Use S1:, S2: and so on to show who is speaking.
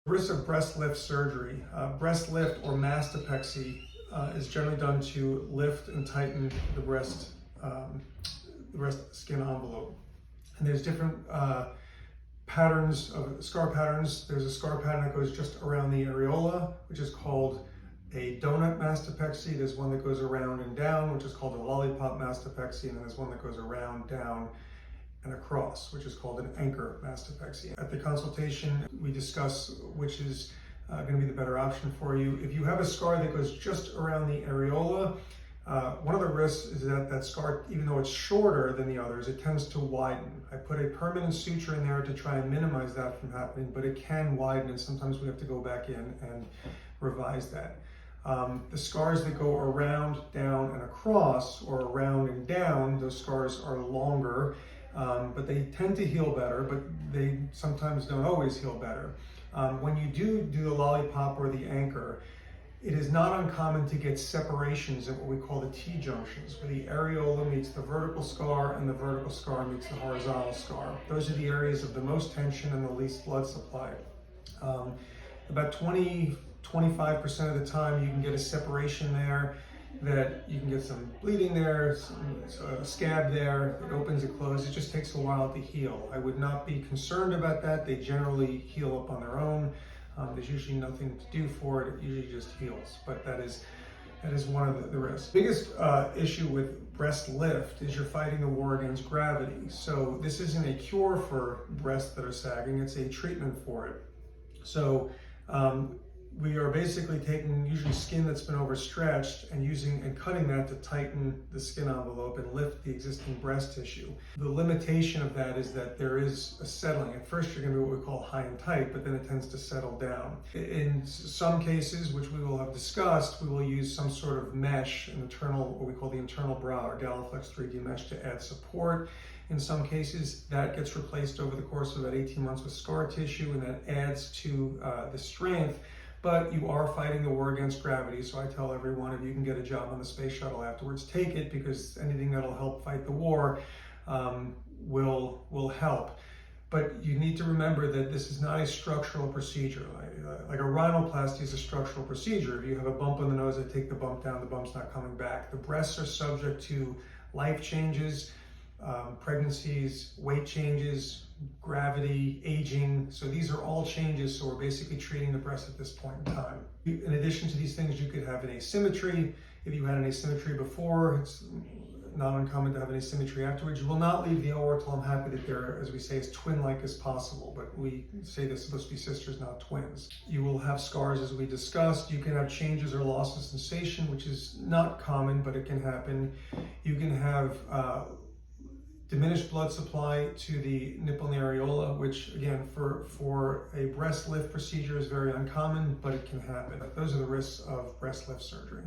S1: Risk of breast lift surgery. Breast lift or mastopexy is generally done to lift and tighten the breast skin envelope. And there's different patterns of scar patterns. There's a scar pattern that goes just around the areola, which is called a donut mastopexy. There's one that goes around and down, which is called a lollipop mastopexy. And then there's one that goes around, down, and across, which is called an anchor mastopexy. At the consultation, we discuss which is going to be the better option for you. If you have a scar that goes just around the areola, one of the risks is that that scar, even though it's shorter than the others, it tends to widen. I put a permanent suture in there to try and minimize that from happening, but it can widen, and sometimes we have to go back in and revise that. The scars that go around, down, and across, or around and down, those scars are longer, but they tend to heal better, but they sometimes don't always heal better. When you do the lollipop or the anchor, it is not uncommon to get separations at what we call the T-junctions, where the areola meets the vertical scar and the vertical scar meets the horizontal scar. Those are the areas of the most tension and the least blood supply. About 20-25% of the time you can get a separation there, that you can get some bleeding there, a scab there, it opens, it closes. It just takes a while to heal. I would not be concerned about that. They generally heal up on their own. There's usually nothing to do for it. It usually just heals, but that is one of the risks. Biggest issue with breast lift is you're fighting the war against gravity. So this isn't a cure for breasts that are sagging, it's a treatment for it. So we are basically taking usually skin that's been overstretched and cutting that to tighten the skin envelope and lift the existing breast tissue. The limitation of that is that there is a settling. At first you're going to do what we call high and tight, but then it tends to settle down. In some cases, which we will have discussed, we will use some sort of mesh, what we call the internal brow or Galaflex 3D mesh, to add support. In some cases, that gets replaced over the course of about 18 months with scar tissue, and that adds to the strength. But you are fighting the war against gravity, so I tell everyone, if you can get a job on the space shuttle afterwards, take it, because anything that'll help fight the war will help. But you need to remember that this is not a structural procedure. Like a rhinoplasty is a structural procedure. If you have a bump on the nose, I take the bump down, the bump's not coming back. The breasts are subject to life changes, pregnancies, weight changes, gravity, aging. So these are all changes, so we're basically treating the breast at this point in time. In addition to these things, you could have an asymmetry. If you had an asymmetry before, it's not uncommon to have an asymmetry afterwards. You will not leave the OR till I'm happy that they're, as we say, as twin-like as possible, but we say they're supposed to be sisters, not twins. You will have scars, as we discussed. You can have changes or loss of sensation, which is not common, but it can happen. You can have diminished blood supply to the nipple and the areola, which again, for a breast lift procedure is very uncommon, but it can happen. Those are the risks of breast lift surgery.